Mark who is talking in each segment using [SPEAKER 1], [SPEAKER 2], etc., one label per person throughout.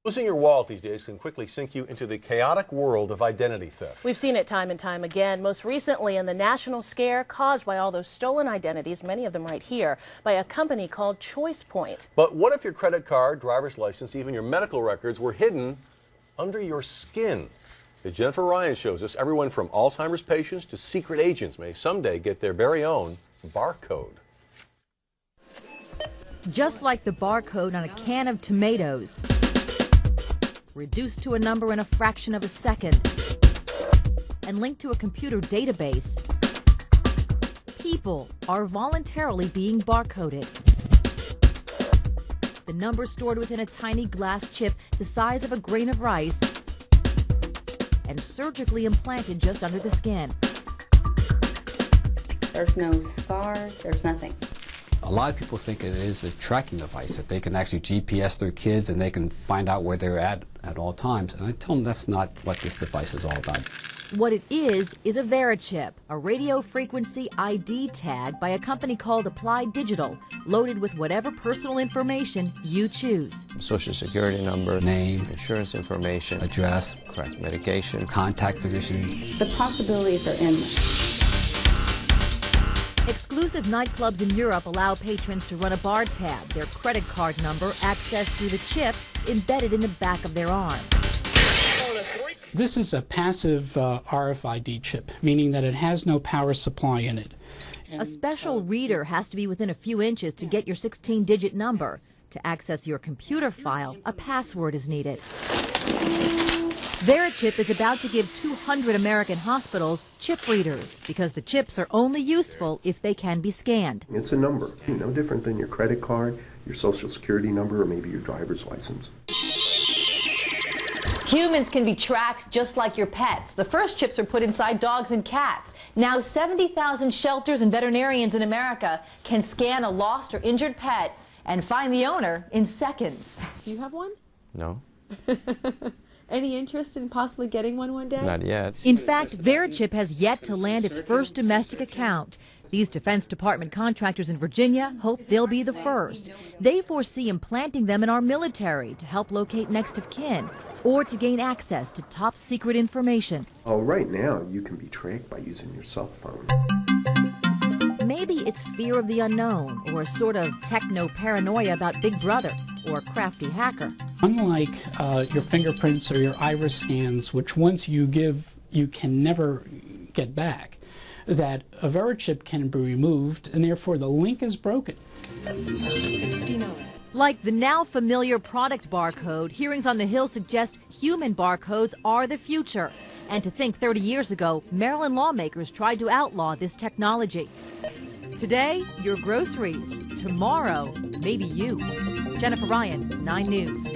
[SPEAKER 1] Losing your wallet these days can quickly sink you into the chaotic world of identity theft.
[SPEAKER 2] We've seen it time and time again, most recently in the national scare caused by all those stolen identities, many of them right here, by a company called ChoicePoint.
[SPEAKER 1] But what if your credit card, driver's license, even your medical records were hidden under your skin? As Jennifer Ryan shows us, everyone from Alzheimer's patients to secret agents may someday get their very own barcode.
[SPEAKER 3] Just like the barcode on a can of tomatoes, reduced to a number in a fraction of a second, and linked to a computer database, people are voluntarily being barcoded. The number stored within a tiny glass chip the size of a grain of rice and surgically implanted just under the skin.
[SPEAKER 4] There's no scars, there's nothing.
[SPEAKER 5] A lot of people think it is a tracking device, that they can actually GPS their kids and they can find out where they're at all times. And I tell them that's not what this device is all about.
[SPEAKER 3] What it is a VeriChip, a radio frequency ID tag by a company called Applied Digital, loaded with whatever personal information you choose.
[SPEAKER 6] Social security number,
[SPEAKER 5] Name,
[SPEAKER 6] insurance information,
[SPEAKER 5] address,
[SPEAKER 6] correct medication,
[SPEAKER 5] contact physician.
[SPEAKER 4] The possibilities are endless.
[SPEAKER 3] Exclusive nightclubs in Europe allow patrons to run a bar tab, their credit card number accessed through the chip embedded in the back of their arm.
[SPEAKER 7] This is a passive RFID chip, meaning that it has no power supply in it.
[SPEAKER 3] A special reader has to be within a few inches to get your 16-digit number. To access your computer file, a password is needed. VeriChip is about to give 200 American hospitals chip readers because the chips are only useful if they can be scanned.
[SPEAKER 8] It's a number, no different than your credit card, your social security number, or maybe your driver's license.
[SPEAKER 9] Humans can be tracked just like your pets. The first chips were put inside dogs and cats. Now 70,000 shelters and veterinarians in America can scan a lost or injured pet and find the owner in seconds.
[SPEAKER 10] Do you have one?
[SPEAKER 6] No.
[SPEAKER 10] Any interest in possibly getting one day?
[SPEAKER 6] Not yet.
[SPEAKER 3] In fact, VeriChip has yet to land its first domestic account. These Defense Department contractors in Virginia hope they'll be the first. They foresee implanting them in our military to help locate next of kin or to gain access to top secret information.
[SPEAKER 8] Oh, right now you can be tracked by using your cell phone.
[SPEAKER 3] Maybe it's fear of the unknown or a sort of techno-paranoia about Big Brother or a crafty hacker.
[SPEAKER 7] Unlike your fingerprints or your iris scans, which once you give, you can never get back, that a VeriChip can be removed and therefore the link is broken.
[SPEAKER 3] Like the now familiar product barcode, hearings on the Hill suggest human barcodes are the future. And to think 30 years ago, Maryland lawmakers tried to outlaw this technology. Today, your groceries. Tomorrow, maybe you. Jennifer Ryan, 9 News.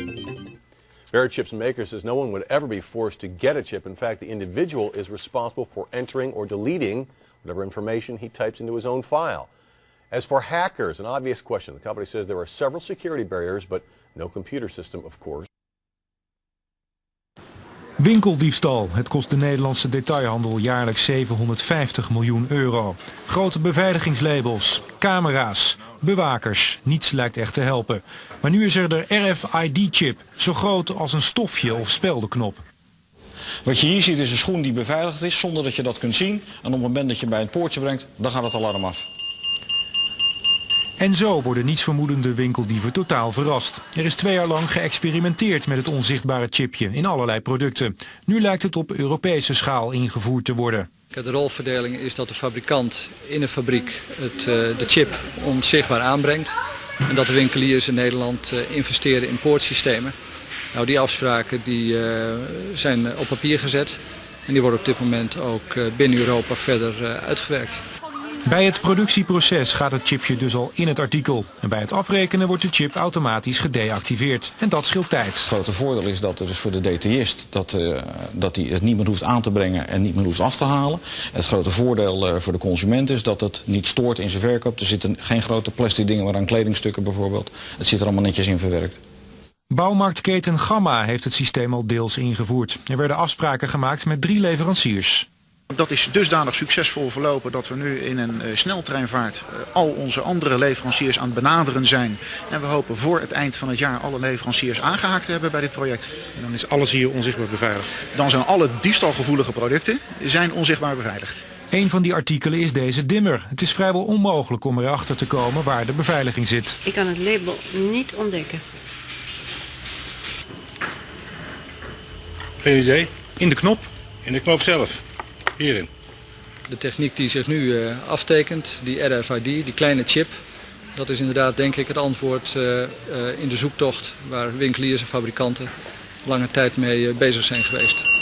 [SPEAKER 1] VeriChip's maker says no one would ever be forced to get a chip. In fact, the individual is responsible for entering or deleting whatever information he types into his own file. As for hackers, an obvious question. The company says there are several security barriers, but no computer system, of course.
[SPEAKER 11] Winkeldiefstal. Het kost de Nederlandse detailhandel jaarlijks 750 miljoen euro. Grote beveiligingslabels, camera's, bewakers. Niets lijkt echt te helpen. Maar nu is er de Rfid-chip, zo groot als een stofje of speldenknop.
[SPEAKER 12] Wat je hier ziet is een schoen die beveiligd is zonder dat je dat kunt zien. En op het moment dat je bij het poortje brengt, dan gaat het alarm af.
[SPEAKER 11] En zo worden nietsvermoedende winkeldieven totaal verrast. Er is 2 jaar lang geëxperimenteerd met het onzichtbare chipje in allerlei producten. Nu lijkt het op Europese schaal ingevoerd te worden.
[SPEAKER 13] De rolverdeling is dat de fabrikant in een fabriek de chip onzichtbaar aanbrengt. En dat de winkeliers in Nederland investeren in poortsystemen. Nou, die afspraken die, zijn op papier gezet. En die worden op dit moment ook binnen Europa verder uitgewerkt.
[SPEAKER 11] Bij het productieproces gaat het chipje dus al in het artikel. En bij het afrekenen wordt de chip automatisch gedeactiveerd. En dat scheelt tijd. Het
[SPEAKER 12] grote voordeel is dat er dus voor de detailist dat hij het niet meer hoeft aan te brengen en niet meer hoeft af te halen. Het grote voordeel voor de consument is dat het niet stoort in zijn verkoop. Er zitten geen grote plastic dingen waaraan kledingstukken bijvoorbeeld. Het zit er allemaal netjes in verwerkt.
[SPEAKER 11] Bouwmarktketen Gamma heeft het systeem al deels ingevoerd. Er werden afspraken gemaakt met 3 leveranciers.
[SPEAKER 14] Dat is dusdanig succesvol verlopen dat we nu in een sneltreinvaart al onze andere leveranciers aan het benaderen zijn. En we hopen voor het eind van het jaar alle leveranciers aangehaakt te hebben bij dit project.
[SPEAKER 15] En dan is alles hier onzichtbaar beveiligd?
[SPEAKER 14] Dan zijn alle diefstalgevoelige producten onzichtbaar beveiligd.
[SPEAKER 11] Een van die artikelen is deze dimmer. Het is vrijwel onmogelijk om erachter te komen waar de beveiliging zit.
[SPEAKER 16] Ik kan het label niet ontdekken.
[SPEAKER 15] Geen idee. In de knop? In de knop zelf. Hierin.
[SPEAKER 13] De techniek die zich nu aftekent, die Rfid, die kleine chip, dat is inderdaad denk ik het antwoord in de zoektocht waar winkeliers en fabrikanten lange tijd mee bezig zijn geweest.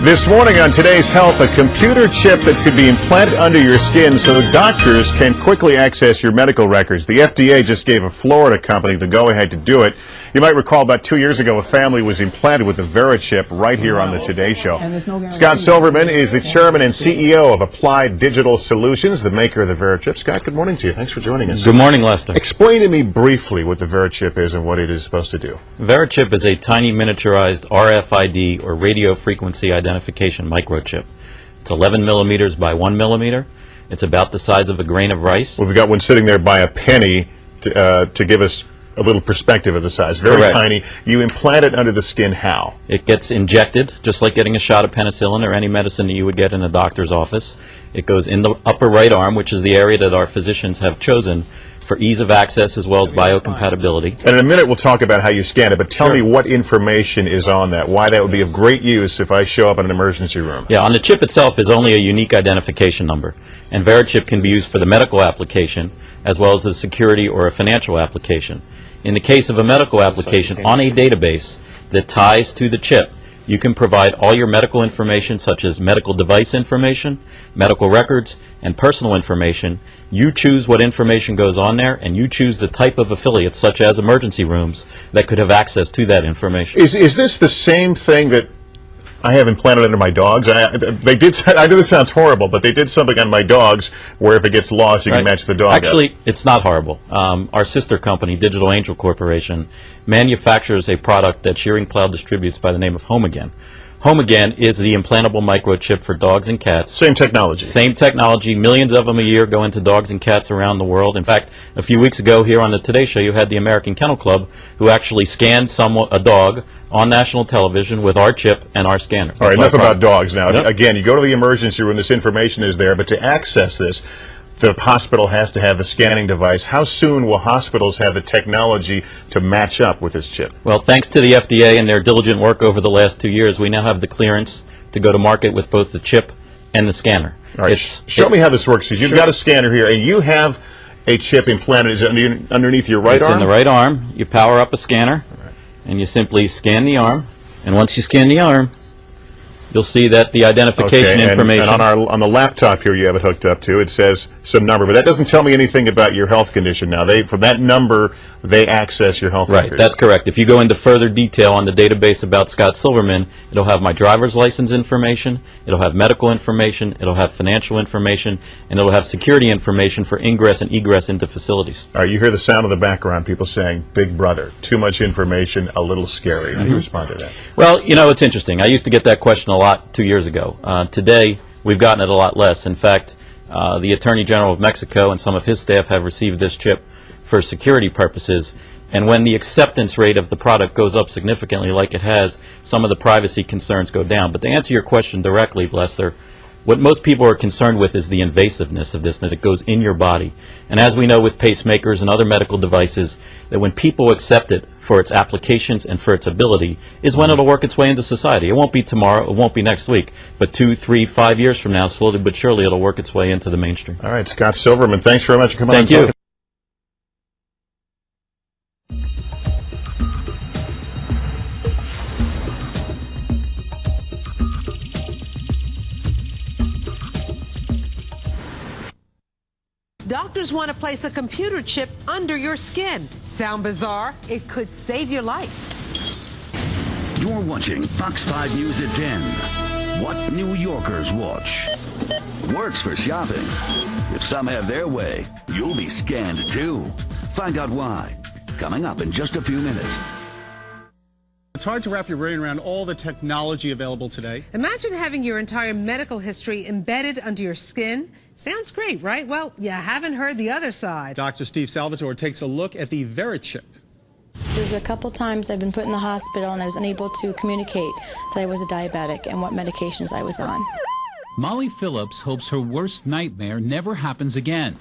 [SPEAKER 1] This morning on Today's Health, a computer chip that could be implanted under your skin so doctors can quickly access your medical records. The FDA just gave a Florida company the go-ahead to do it. You might recall about 2 years ago a family was implanted with the VeriChip right here on the Today Show. Scott Silverman is the chairman and CEO of Applied Digital Solutions, the maker of the VeriChip. Scott, good morning to you. Thanks for joining us.
[SPEAKER 17] Good morning, Lester.
[SPEAKER 1] Explain to me briefly what the VeriChip is and what it is supposed to do.
[SPEAKER 17] VeriChip is a tiny miniaturized RFID or radio frequency identification microchip. It's 11 millimeters by 1 millimeter. It's about the size of a grain of rice.
[SPEAKER 1] Well, we've got one sitting there by a penny to give us a little perspective of the size. Very
[SPEAKER 17] Correct.
[SPEAKER 1] tiny. You implant it under the skin how?
[SPEAKER 17] It gets injected, just like getting a shot of penicillin or any medicine that you would get in a doctor's office. It goes in the upper right arm, which is the area that our physicians have chosen for ease of access as well as biocompatibility.
[SPEAKER 1] And in a minute we'll talk about how you scan it, but tell me what information is on that, why that would be of great use if I show up in an emergency room.
[SPEAKER 17] Yeah, on the chip itself is only a unique identification number, and VeriChip can be used for the medical application as well as a security or a financial application. In the case of a medical application, on a database that ties to the chip, you can provide all your medical information, such as medical device information, medical records, and personal information. You choose what information goes on there, and you choose the type of affiliates, such as emergency rooms, that could have access to that information.
[SPEAKER 1] Is this the same thing that I have implanted under my dogs? I know this sounds horrible, but they did something on my dogs where if it gets lost, you can match the dog
[SPEAKER 17] Actually,
[SPEAKER 1] up.
[SPEAKER 17] it's not horrible. Our sister company, Digital Angel Corporation, manufactures a product that Shearing Plow distributes by the name of Home Again. Home Again is the implantable microchip for dogs and cats.
[SPEAKER 1] Same technology.
[SPEAKER 17] Same technology. Millions of them a year go into dogs and cats around the world. In fact, a few weeks ago here on the Today Show, you had the American Kennel Club who actually scanned a dog on national television with our chip and our scanner.
[SPEAKER 1] All right, enough about dogs now.
[SPEAKER 17] Yep.
[SPEAKER 1] Again, you go to the emergency room, this information is there, but to access this, the hospital has to have the scanning device. How soon will hospitals have the technology to match up with this chip?
[SPEAKER 17] Well, thanks to the FDA and their diligent work over the last 2 years, we now have the clearance to go to market with both the chip and the scanner.
[SPEAKER 1] All right, show me how this works, because you've got a scanner here, and you have a chip implanted. Is it underneath your right arm?
[SPEAKER 17] It's in the right arm. You power up a scanner, and you simply scan the arm. And once you scan the arm, you'll see that the identification information.
[SPEAKER 1] And on the laptop here you have it hooked up to, it says some number, but that doesn't tell me anything about your health condition now. From that number, they access your health records.
[SPEAKER 17] Right, that's correct. If you go into further detail on the database about Scott Silverman, it'll have my driver's license information, it'll have medical information, it'll have financial information, and it'll have security information for ingress and egress into facilities.
[SPEAKER 1] All right, you hear the sound in the background, people saying, Big Brother, too much information, a little scary. How do you respond to that?
[SPEAKER 17] Well, you know, it's interesting. I used to get that question a lot 2 years ago. Today, we've gotten it a lot less. In fact, the Attorney General of Mexico and some of his staff have received this chip for security purposes. And when the acceptance rate of the product goes up significantly like it has, some of the privacy concerns go down. But to answer your question directly, Lester, what most people are concerned with is the invasiveness of this, that it goes in your body. And as we know with pacemakers and other medical devices, that when people accept it for its applications and for its ability is when it'll work its way into society. It won't be tomorrow, it won't be next week, but 2, 3, 5 years from now, slowly but surely it'll work its way into the mainstream.
[SPEAKER 1] All right, Scott Silverman, thanks very much for coming on.
[SPEAKER 17] Thank you.
[SPEAKER 18] Doctors want to place a computer chip under your skin. Sound bizarre? It could save your life.
[SPEAKER 19] You're watching Fox 5 News at 10. What New Yorkers watch. Works for shopping. If some have their way, you'll be scanned too. Find out why. Coming up in just a few minutes.
[SPEAKER 20] It's hard to wrap your brain around all the technology available today.
[SPEAKER 18] Imagine having your entire medical history embedded under your skin. Sounds great, right? Well, you haven't heard the other side.
[SPEAKER 20] Dr. Steve Salvatore takes a look at the Verichip.
[SPEAKER 21] There's a couple times I've been put in the hospital and I was unable to communicate that I was a diabetic and what medications I was on.
[SPEAKER 22] Molly Phillips hopes her worst nightmare never happens again.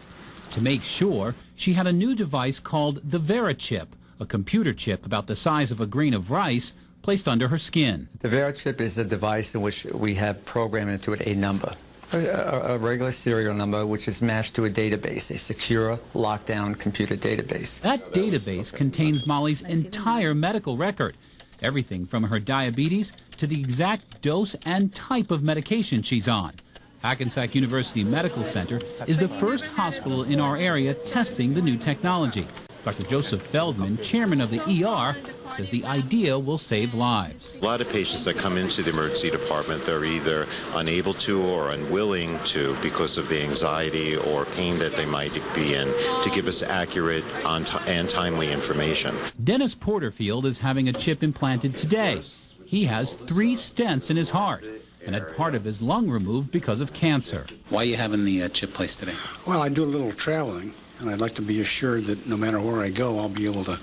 [SPEAKER 22] To make sure, she had a new device called the Verichip, a computer chip about the size of a grain of rice placed under her skin.
[SPEAKER 23] The Verichip is a device in which we have programmed into it a number, a regular serial number which is matched to a database, a secure, lockdown computer database.
[SPEAKER 22] That database contains Molly's entire medical record, everything from her diabetes to the exact dose and type of medication she's on. Hackensack University Medical Center is the first hospital in our area testing the new technology. Dr. Joseph Feldman, chairman of the ER, says the idea will save lives.
[SPEAKER 24] A lot of patients that come into the emergency department, they're either unable to or unwilling to because of the anxiety or pain that they might be in to give us accurate and timely information.
[SPEAKER 22] Dennis Porterfield is having a chip implanted today. He has 3 stents in his heart and had part of his lung removed because of cancer.
[SPEAKER 25] Why are you having the chip placed today?
[SPEAKER 26] Well, I do a little traveling, and I'd like to be assured that no matter where I go, I'll be able to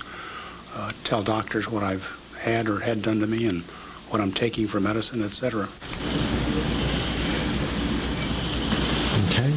[SPEAKER 26] tell doctors what I've had or had done to me and what I'm taking for medicine, etc.
[SPEAKER 27] Okay.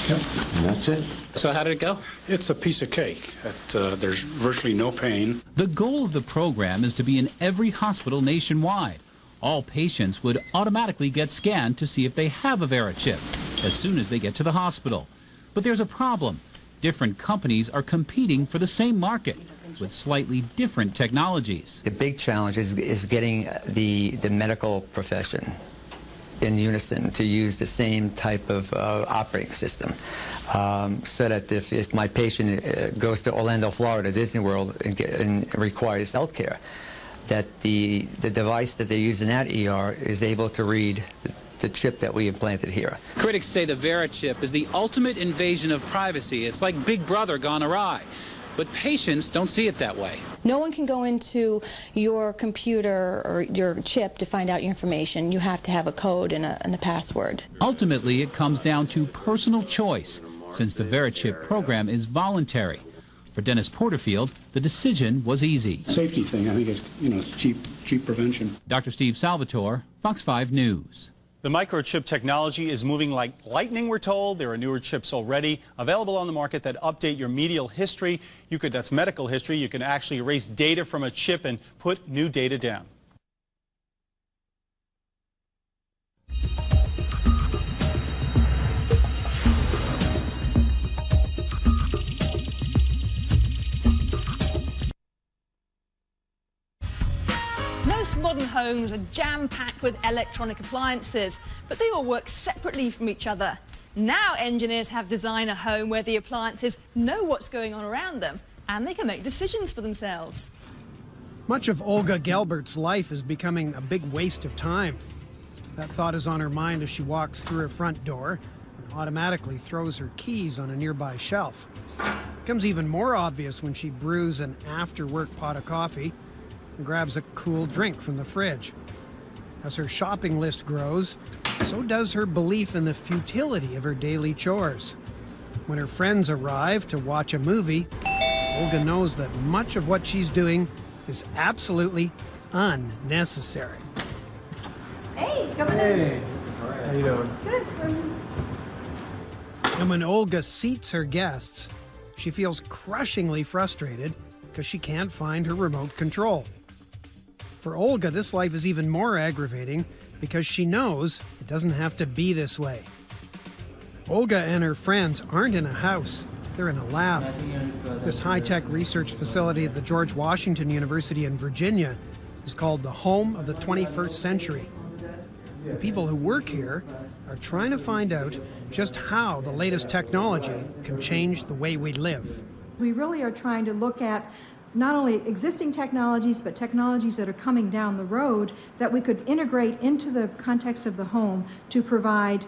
[SPEAKER 27] Yep. And that's it.
[SPEAKER 25] So how did it go?
[SPEAKER 26] It's a piece of cake. There's virtually no pain.
[SPEAKER 22] The goal of the program is to be in every hospital nationwide. All patients would automatically get scanned to see if they have a Verichip as soon as they get to the hospital. But there's a problem. Different companies are competing for the same market with slightly different technologies.
[SPEAKER 23] The big challenge is getting the medical profession in unison to use the same type of operating system, so that if my patient goes to Orlando, Florida, Disney World, and requires health care, that the device that they use in that ER is able to read the chip that we implanted here.
[SPEAKER 25] Critics say the Verichip is the ultimate invasion of privacy. It's like Big Brother gone awry. But patients don't see it that way.
[SPEAKER 21] No one can go into your computer or your chip to find out your information. You have to have a code and a password.
[SPEAKER 22] Ultimately, it comes down to personal choice, since the Verichip program is voluntary. For Dennis Porterfield, the decision was easy.
[SPEAKER 26] Safety thing, I think it's cheap prevention.
[SPEAKER 22] Dr. Steve Salvatore, Fox 5 News.
[SPEAKER 20] The microchip technology is moving like lightning, we're told. There are newer chips already available on the market that update your medical history. That's medical history. You can actually erase data from a chip and put new data down.
[SPEAKER 28] Most modern homes are jam-packed with electronic appliances, but they all work separately from each other. Now engineers have designed a home where the appliances know what's going on around them, and they can make decisions for themselves.
[SPEAKER 29] Much of Olga Gelbert's life is becoming a big waste of time. That thought is on her mind as she walks through her front door and automatically throws her keys on a nearby shelf. It becomes even more obvious when she brews an after-work pot of coffee and grabs a cool drink from the fridge. As her shopping list grows, so does her belief in the futility of her daily chores. When her friends arrive to watch a movie, Olga knows that much of what she's doing is absolutely unnecessary.
[SPEAKER 28] Hey, coming in.
[SPEAKER 29] All right, how you doing?
[SPEAKER 28] Good.
[SPEAKER 29] And when Olga seats her guests, she feels crushingly frustrated because she can't find her remote control. For Olga, this life is even more aggravating because she knows it doesn't have to be this way. Olga and her friends aren't in a house, they're in a lab. This high-tech research facility at the George Washington University in Virginia is called the home of the 21st century. The people who work here are trying to find out just how the latest technology can change the way we live.
[SPEAKER 30] We really are trying to look at not only existing technologies, but technologies that are coming down the road that we could integrate into the context of the home to provide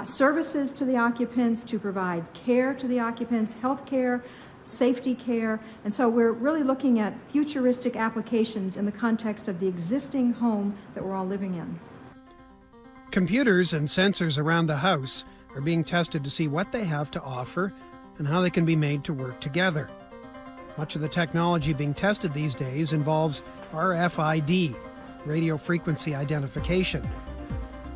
[SPEAKER 30] services to the occupants, to provide care to the occupants, health care, safety care, and so we're really looking at futuristic applications in the context of the existing home that we're all living in.
[SPEAKER 29] Computers and sensors around the house are being tested to see what they have to offer and how they can be made to work together. Much of the technology being tested these days involves Rfid, radio frequency identification.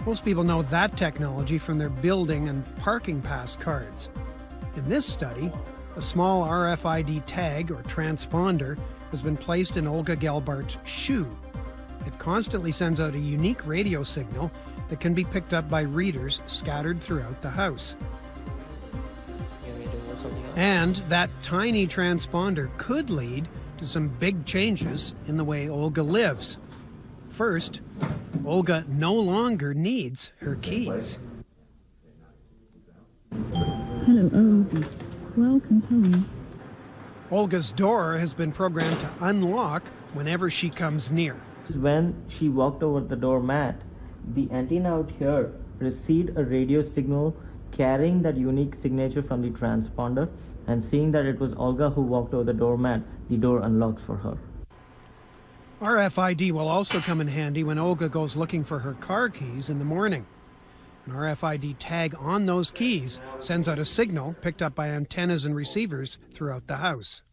[SPEAKER 29] Most people know that technology from their building and parking pass cards. In this study, a small RFID tag or transponder has been placed in Olga Gelbart's shoe. It constantly sends out a unique radio signal that can be picked up by readers scattered throughout the house. And that tiny transponder could lead to some big changes in the way Olga lives. First, Olga no longer needs her keys.
[SPEAKER 2] Hello, Olga. Welcome home.
[SPEAKER 29] Olga's door has been programmed to unlock whenever she comes near.
[SPEAKER 3] When she walked over the doormat, the antenna out here received a radio signal carrying that unique signature from the transponder, and seeing that it was Olga who walked over the doormat, the door unlocks for her.
[SPEAKER 29] RFID will also come in handy when Olga goes looking for her car keys in the morning. An RFID tag on those keys sends out a signal picked up by antennas and receivers throughout the house.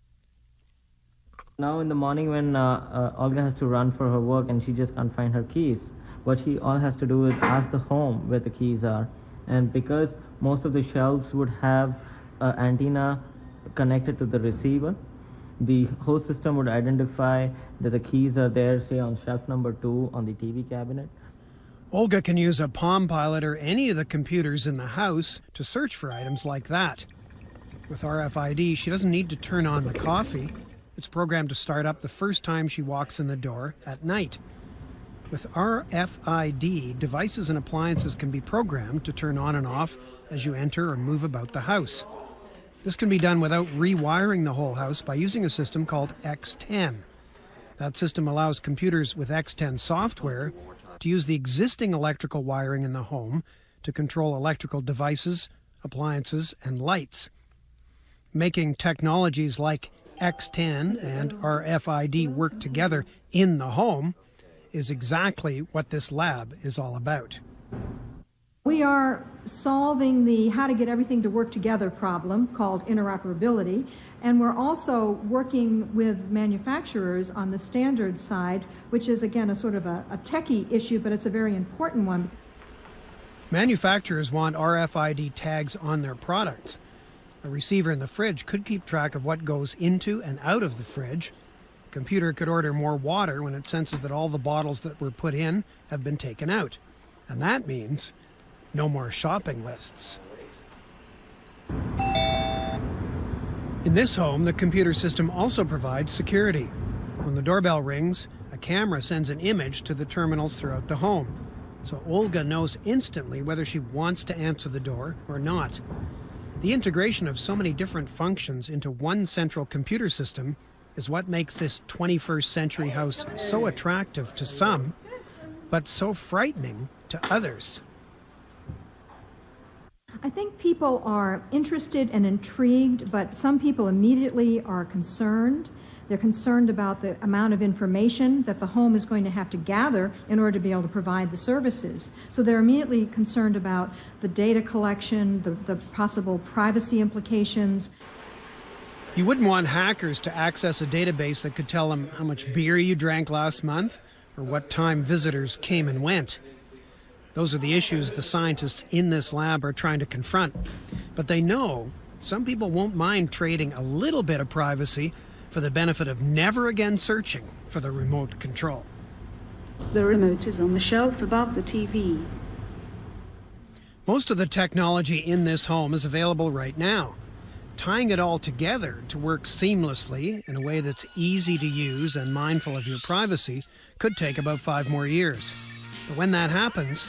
[SPEAKER 3] Now in the morning when Olga has to run for her work and she just can't find her keys, what she all has to do is ask the home where the keys are. And because most of the shelves would have an antenna connected to the receiver, the host system would identify that the keys are there, say on shelf number 2 on the TV cabinet.
[SPEAKER 29] Olga can use a Palm Pilot or any of the computers in the house to search for items like that. With RFID, she doesn't need to turn on the coffee. It's programmed to start up the first time she walks in the door at night. With RFID, devices and appliances can be programmed to turn on and off as you enter or move about the house. This can be done without rewiring the whole house by using a system called X10. That system allows computers with X10 software to use the existing electrical wiring in the home to control electrical devices, appliances, and lights. Making technologies like X10 and RFID work together in the home is exactly what this lab is all about.
[SPEAKER 30] We are solving the how to get everything to work together problem called interoperability, and we're also working with manufacturers on the standards side, which is again a sort of a techie issue, but it's a very important one.
[SPEAKER 29] Manufacturers want RFID tags on their products. A receiver in the fridge could keep track of what goes into and out of the fridge. A computer could order more water when it senses that all the bottles that were put in have been taken out. And that means no more shopping lists. In this home, the computer system also provides security. When the doorbell rings, a camera sends an image to the terminals throughout the home. So Olga knows instantly whether she wants to answer the door or not. The integration of so many different functions into one central computer system is what makes this 21st century house so attractive to some, but so frightening to others.
[SPEAKER 30] I think people are interested and intrigued, but some people immediately are concerned. They're concerned about the amount of information that the home is going to have to gather in order to be able to provide the services. So they're immediately concerned about the data collection, the possible privacy implications.
[SPEAKER 29] You wouldn't want hackers to access a database that could tell them how much beer you drank last month or what time visitors came and went. Those are the issues the scientists in this lab are trying to confront. But they know some people won't mind trading a little bit of privacy for the benefit of never again searching for the remote control.
[SPEAKER 2] The remote is on the shelf above the TV.
[SPEAKER 29] Most of the technology in this home is available right now. Tying it all together to work seamlessly in a way that's easy to use and mindful of your privacy could take about 5 more years. But when that happens,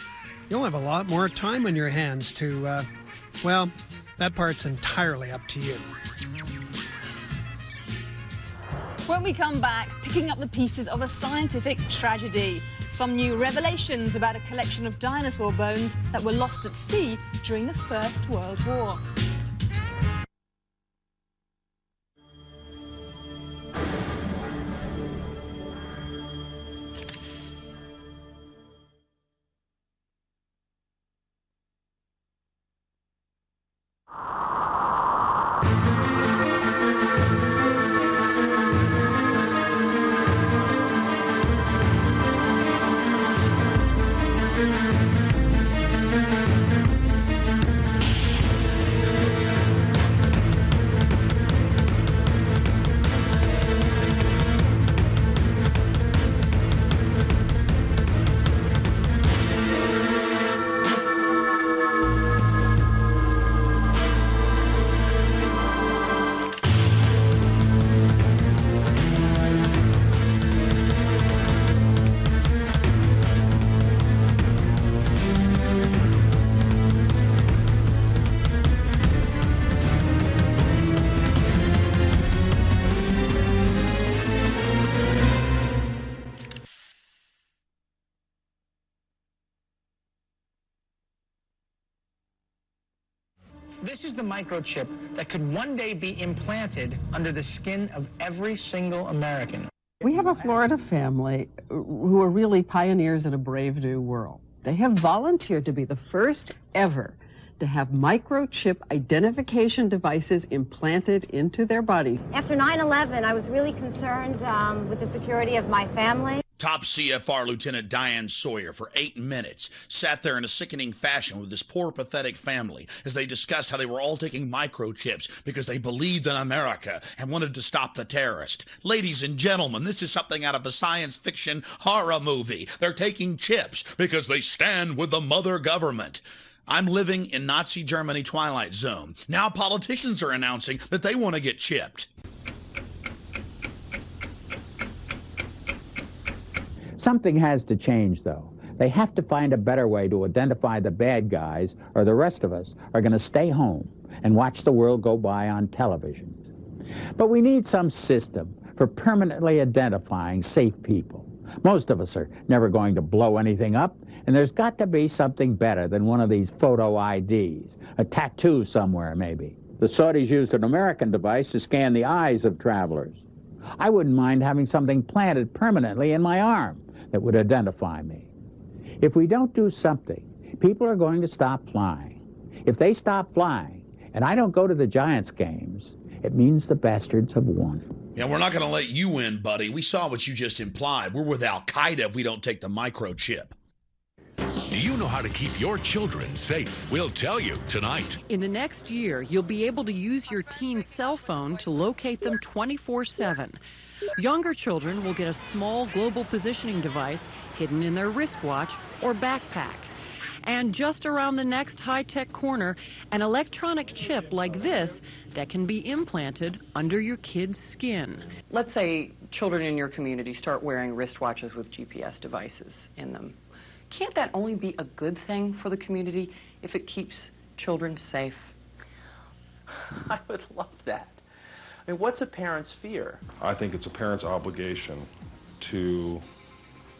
[SPEAKER 29] you'll have a lot more time on your hands to, well, that part's entirely up to you.
[SPEAKER 28] When we come back, picking up the pieces of a scientific tragedy. Some new revelations about a collection of dinosaur bones that were lost at sea during the First World War.
[SPEAKER 4] This is the microchip that could one day be implanted under the skin of every single American.
[SPEAKER 5] We have a Florida family who are really pioneers in a brave new world. They have volunteered to be the first ever to have microchip identification devices implanted into their body.
[SPEAKER 6] After 9/11, I was really concerned with the security of my family.
[SPEAKER 7] Top CFR Lieutenant Diane Sawyer for 8 minutes sat there in a sickening fashion with this poor, pathetic family as they discussed how they were all taking microchips because they believed in America and wanted to stop the terrorist. Ladies and gentlemen, this is something out of a science fiction horror movie. They're taking chips because they stand with the mother government. I'm living in Nazi Germany Twilight Zone. Now politicians are announcing that they want to get chipped.
[SPEAKER 8] Something has to change, though. They have to find a better way to identify the bad guys, or the rest of us are going to stay home and watch the world go by on television. But we need some system for permanently identifying safe people. Most of us are never going to blow anything up, and there's got to be something better than one of these photo IDs, a tattoo somewhere maybe. The Saudis used an American device to scan the eyes of travelers. I wouldn't mind having something planted permanently in my arm that would identify me. If we don't do something, people are going to stop flying. If they stop flying, and I don't go to the Giants games, it means the bastards have won.
[SPEAKER 7] Yeah, we're not going to let you win, buddy. We saw what you just implied. We're with Al-Qaeda if we don't take the microchip.
[SPEAKER 9] Do you know how to keep your children safe? We'll tell you tonight.
[SPEAKER 10] In the next year, you'll be able to use your teen's cell phone to locate them 24/7. Younger children will get a small global positioning device hidden in their wristwatch or backpack. And just around the next high-tech corner, an electronic chip like this that can be implanted under your kid's skin. Let's say children in your community start wearing wristwatches with GPS devices in them. Can't that only be a good thing for the community if it keeps children safe?
[SPEAKER 11] I would love that. I mean, what's a parent's fear?
[SPEAKER 12] I think it's a parent's obligation to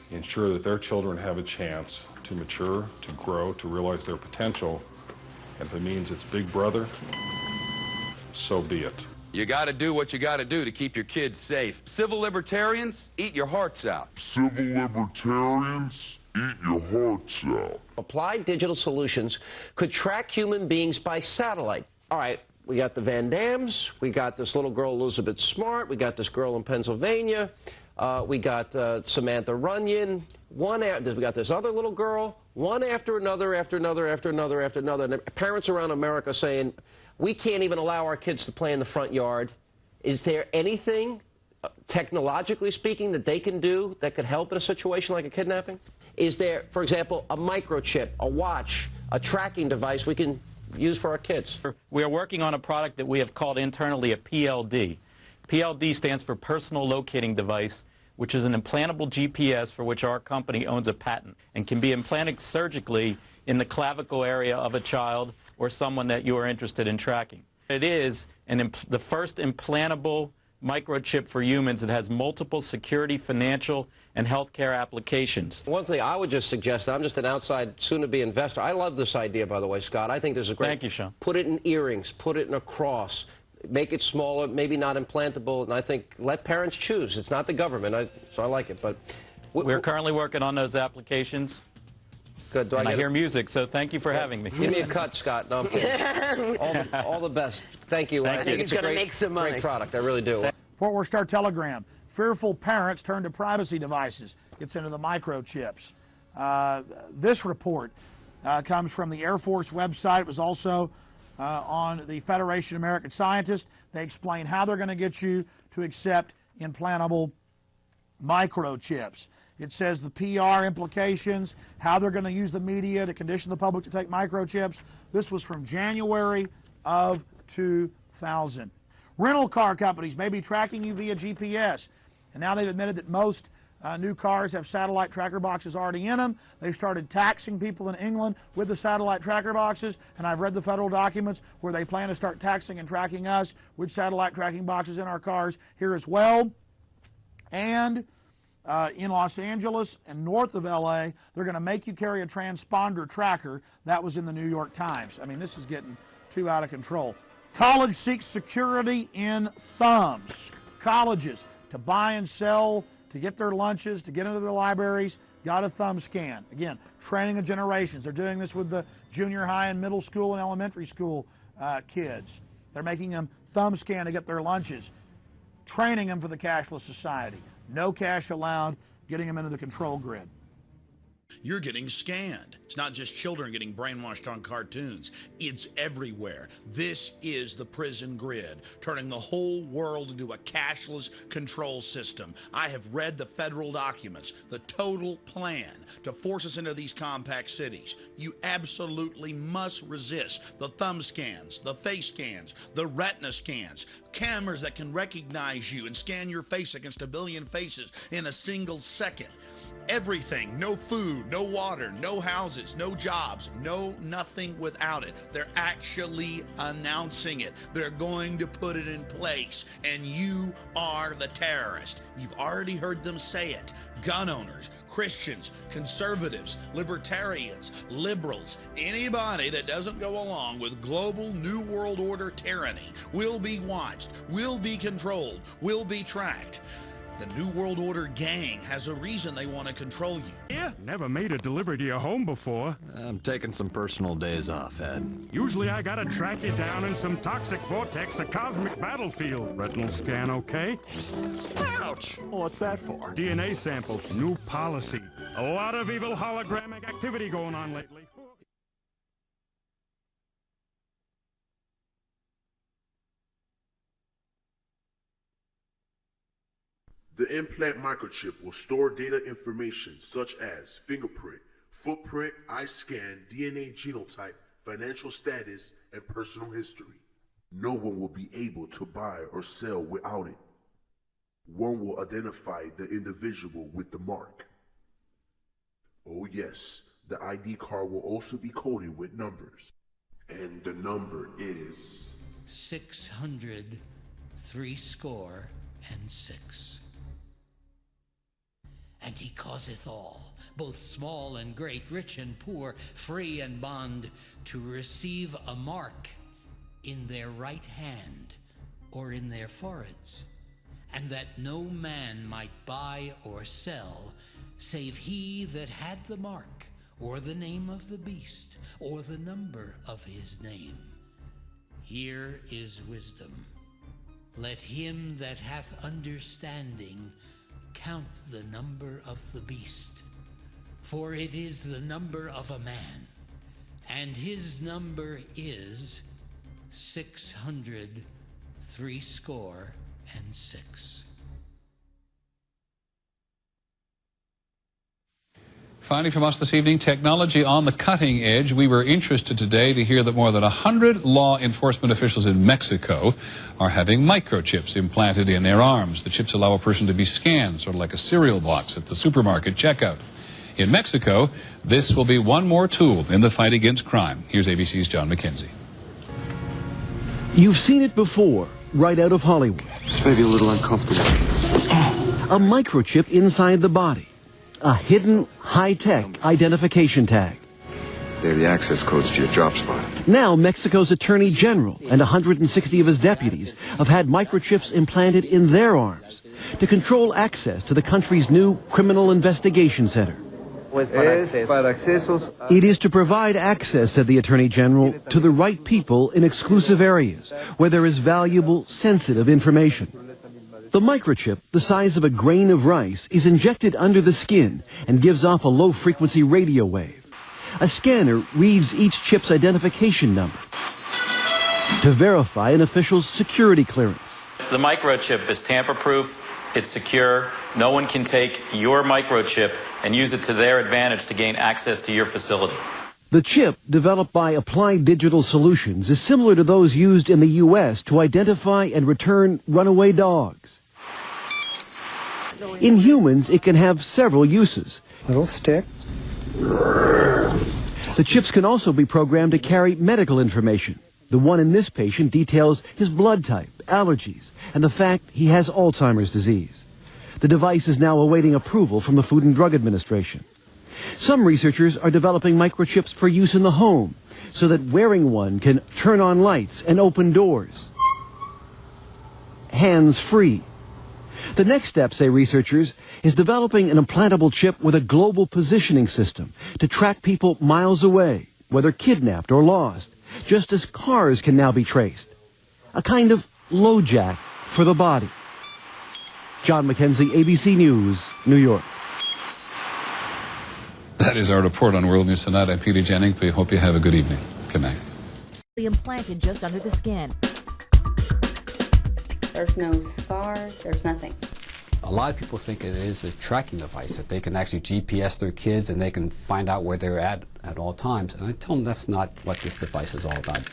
[SPEAKER 12] ensure that their children have a chance to mature, to grow, to realize their potential. And if it means it's Big Brother, so be it.
[SPEAKER 14] You got to do what you got to do to keep your kids safe. Civil libertarians, eat your hearts out.
[SPEAKER 31] Civil libertarians, eat your hearts out.
[SPEAKER 32] Applied digital solutions could track human beings by satellite. All right, we got the Van Dams, we got this little girl Elizabeth Smart, we got this girl in Pennsylvania, we got Samantha Runyon, we got this other little girl, one after another, after another, after another, after another. And parents around America saying, we can't even allow our kids to play in the front yard. Is there anything, technologically speaking, that they can do that could help in a situation like a kidnapping? Is there, for example, a microchip, a watch, a tracking device we can use for our kids?
[SPEAKER 33] We are working on a product that we have called internally a PLD. PLD stands for Personal Locating Device, which is an implantable GPS for which our company owns a patent and can be implanted surgically in the clavicle area of a child or someone that you are interested in tracking. It is the first implantable microchip for humans that has multiple security, financial, and healthcare applications.
[SPEAKER 32] One thing I would just suggest, I'm just an outside, soon-to-be investor. I love this idea, by the way, Scott. I think there's a great...
[SPEAKER 33] Thank you, Sean.
[SPEAKER 32] Put it in earrings, put it in a cross, make it smaller, maybe not implantable, and I think let parents choose. It's not the government, so I like it. But
[SPEAKER 33] we're currently working on those applications.
[SPEAKER 32] Good.
[SPEAKER 33] I hear music, so thank you for having me.
[SPEAKER 32] Give me a cut, Scott. No, I'm kidding. all the best. Thank you.
[SPEAKER 33] Thank
[SPEAKER 32] I think
[SPEAKER 33] you.
[SPEAKER 32] it's a great product. I really do.
[SPEAKER 34] Fort Worth Star Telegram. Fearful parents turn to privacy devices. Gets into the microchips. This report comes from the Air Force website. It was also on the Federation of American Scientists. They explain how they're going to get you to accept implantable microchips. It says the PR implications, how they're going to use the media to condition the public to take microchips. This was from January of 2000. Rental car companies may be tracking you via GPS. And now they've admitted that most new cars have satellite tracker boxes already in them. They've started taxing people in England with the satellite tracker boxes. And I've read the federal documents where they plan to start taxing and tracking us with satellite tracking boxes in our cars here as well. And in Los Angeles and north of LA, they're going to make you carry a transponder tracker. That was in the New York Times. I mean, this is getting too out of control. College seeks security in thumbs. Colleges, to buy and sell, to get their lunches, to get into their libraries, got a thumb scan. Again, training of generations. They're doing this with the junior high and middle school and elementary school kids. They're making them thumb scan to get their lunches, training them for the cashless society. No cash allowed, getting them into the control grid.
[SPEAKER 7] You're getting scanned. It's not just children getting brainwashed on cartoons. It's everywhere. This is the prison grid, turning the whole world into a cashless control system. I have read the federal documents, the total plan to force us into these compact cities. You absolutely must resist the thumb scans, the face scans, the retina scans, cameras that can recognize you and scan your face against 1 billion faces in a single second. Everything, no food, no water, no houses, no jobs, no nothing without it. They're actually announcing it. They're going to put it in place, and you are the terrorist. You've already heard them say it. Gun owners, Christians, conservatives, libertarians, liberals, anybody that doesn't go along with global New World Order tyranny will be watched, will be controlled, will be tracked. The New World Order gang has a reason they want to control you.
[SPEAKER 1] Yeah, never made a delivery to your home before.
[SPEAKER 13] I'm taking some personal days off, Ed.
[SPEAKER 1] Usually I gotta track you down in some toxic vortex, a cosmic battlefield. Retinal scan okay?
[SPEAKER 13] Ouch! What's that for?
[SPEAKER 1] DNA sample, new policy. A lot of evil hologramic activity going on lately.
[SPEAKER 31] The implant microchip will store data information such as fingerprint, footprint, eye scan, DNA genotype, financial status, and personal history. No one will be able to buy or sell without it. One will identify the individual with the mark. Oh yes, the ID card will also be coded with numbers. And the number is
[SPEAKER 15] 600 threescore and 6. And he causeth all, both small and great, rich and poor, free and bond, to receive a mark in their right hand or in their foreheads, and that no man might buy or sell, save he that had the mark, or the name of the beast, or the number of his name. Here is wisdom. Let him that hath understanding count the number of the beast, for it is the number of a man, and his number is 600 threescore and 6.
[SPEAKER 16] Finally from us this evening, technology on the cutting edge. We were interested today to hear that more than 100 law enforcement officials in Mexico are having microchips implanted in their arms. The chips allow a person to be scanned, sort of like a cereal box at the supermarket checkout. In Mexico, this will be one more tool in the fight against crime. Here's ABC's John McKenzie.
[SPEAKER 17] You've seen it before, right out of Hollywood.
[SPEAKER 18] It's maybe a little uncomfortable.
[SPEAKER 17] A microchip inside the body. A hidden, high-tech identification tag.
[SPEAKER 18] They're the access codes to your job spot.
[SPEAKER 17] Now, Mexico's Attorney General and 160 of his deputies have had microchips implanted in their arms to control access to the country's new Criminal Investigation Center. It is to provide access, said the Attorney General, to the right people in exclusive areas where there is valuable, sensitive information. The microchip, the size of a grain of rice, is injected under the skin and gives off a low-frequency radio wave. A scanner reads each chip's identification number to verify an official's security clearance.
[SPEAKER 33] The microchip is tamper-proof, it's secure, no one can take your microchip and use it to their advantage to gain access to your facility.
[SPEAKER 17] The chip, developed by Applied Digital Solutions, is similar to those used in the U.S. to identify and return runaway dogs. In humans, it can have several uses.
[SPEAKER 18] Little stick.
[SPEAKER 17] The chips can also be programmed to carry medical information. The one in this patient details his blood type, allergies, and the fact he has Alzheimer's disease. The device is now awaiting approval from the Food and Drug Administration. Some researchers are developing microchips for use in the home so that wearing one can turn on lights and open doors. Hands-free. The next step, say researchers, is developing an implantable chip with a global positioning system to track people miles away, whether kidnapped or lost, just as cars can now be traced. A kind of LoJack for the body. John McKenzie, ABC News, New York.
[SPEAKER 16] That is our report on World News Tonight. I'm Peter Jennings. We hope you have a good evening. Good night.
[SPEAKER 2] Implanted just under the skin.
[SPEAKER 3] There's no scars, there's nothing.
[SPEAKER 19] A lot of people think it is a tracking device, that they can actually GPS their kids and they can find out where they're at all times. And I tell them that's not what this device is all about.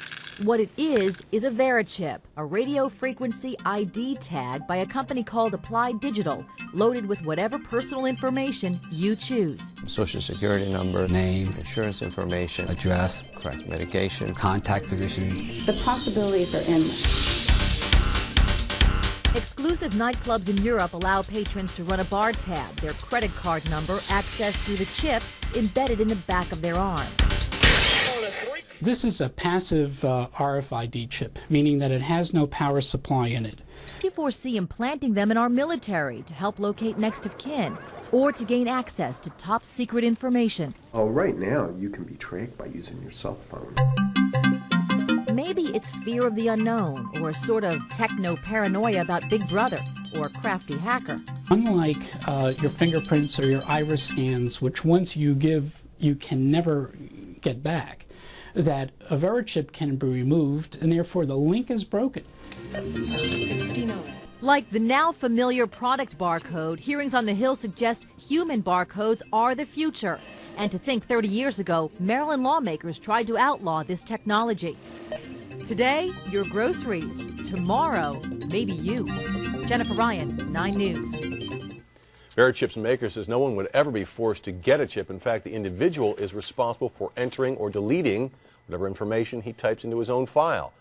[SPEAKER 2] What it is a VeriChip, a radio frequency ID tag by a company called Applied Digital, loaded with whatever personal information you choose.
[SPEAKER 20] Social security number,
[SPEAKER 19] name,
[SPEAKER 20] insurance information,
[SPEAKER 19] address,
[SPEAKER 20] correct medication,
[SPEAKER 19] contact physician.
[SPEAKER 3] The possibilities are endless.
[SPEAKER 2] Exclusive nightclubs in Europe allow patrons to run a bar tab, their credit card number accessed through the chip embedded in the back of their arm.
[SPEAKER 21] This is a passive RFID chip, meaning that it has no power supply in it.
[SPEAKER 2] We foresee implanting them in our military to help locate next of kin or to gain access to top secret information.
[SPEAKER 18] Oh, right now you can be tracked by using your cell phone.
[SPEAKER 2] Maybe it's fear of the unknown or a sort of techno-paranoia about Big Brother or a crafty hacker.
[SPEAKER 21] Unlike your fingerprints or your iris scans, which once you give, you can never get back, that a VeriChip can be removed and therefore the link is broken.
[SPEAKER 2] 69. Like the now familiar product barcode, hearings on the Hill suggest human barcodes are the future. And to think 30 years ago, Maryland lawmakers tried to outlaw this technology. Today, your groceries. Tomorrow, maybe you. Jennifer Ryan, 9 News.
[SPEAKER 22] VeriChip's maker says no one would ever be forced to get a chip. In fact, the individual is responsible for entering or deleting whatever information he types into his own file.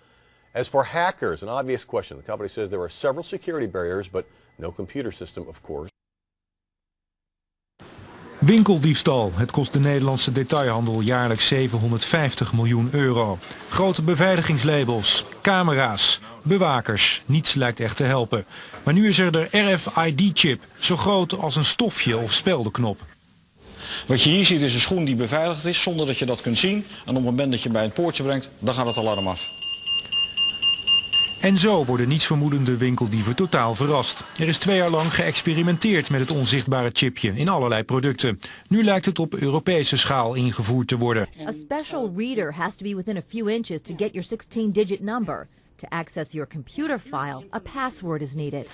[SPEAKER 22] As for hackers, an obvious question. The company says there are several security barriers, but no computer system, of course.
[SPEAKER 23] Winkeldiefstal. Het kost de Nederlandse detailhandel jaarlijks 750 miljoen euro. Grote beveiligingslabels, camera's, bewakers. Niets lijkt echt te helpen. Maar nu is er de Rfid-chip, zo groot als een stofje of speldenknop.
[SPEAKER 24] Wat je hier ziet is een schoen die beveiligd is zonder dat je dat kunt zien. En op het moment dat je bij het poortje brengt, dan gaat het alarm af.
[SPEAKER 23] En zo worden nietsvermoedende winkeldieven totaal verrast. Er is 2 jaar lang geëxperimenteerd met het onzichtbare chipje in allerlei producten. Nu lijkt het op Europese schaal ingevoerd te worden.
[SPEAKER 2] A special reader has to be within a few inches to get your 16-digit number. To access your computer file, a password is needed.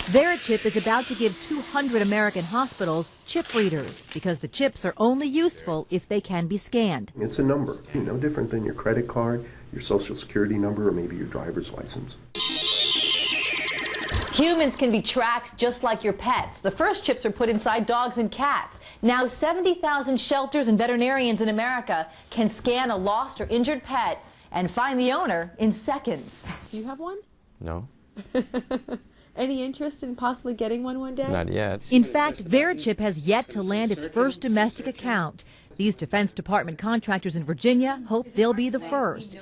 [SPEAKER 2] VeriChip is about to give 200 American hospitals chip readers because the chips are only useful if they can be scanned.
[SPEAKER 18] It's a number, no different than your credit card, your social security number, or maybe your driver's license.
[SPEAKER 25] Humans can be tracked just like your pets. The first chips are put inside dogs and cats. Now 70,000 shelters and veterinarians in America can scan a lost or injured pet and find the owner in seconds.
[SPEAKER 26] Do you have one?
[SPEAKER 22] No.
[SPEAKER 26] Any interest in possibly getting one day?
[SPEAKER 22] Not yet.
[SPEAKER 2] In fact, VeriChip has yet to land its first domestic account. These Defense Department contractors in Virginia hope they'll be the first.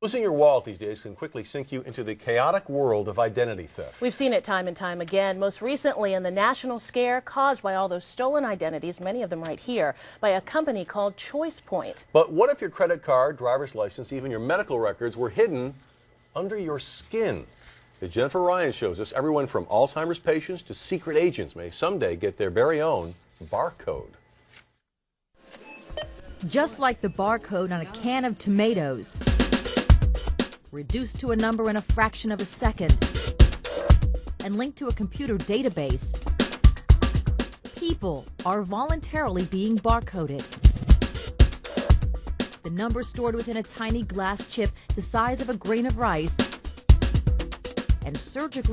[SPEAKER 22] Losing your wallet these days can quickly sink you into the chaotic world of identity theft.
[SPEAKER 27] We've seen it time and time again, most recently in the national scare caused by all those stolen identities, many of them right here, by a company called ChoicePoint.
[SPEAKER 22] But what if your credit card, driver's license, even your medical records were hidden under your skin? As Jennifer Ryan shows us, everyone from Alzheimer's patients to secret agents may someday get their very own barcode.
[SPEAKER 2] Just like the barcode on a can of tomatoes, reduced to a number in a fraction of a second, and linked to a computer database, people are voluntarily being barcoded. The number stored within a tiny glass chip the size of a grain of rice and surgically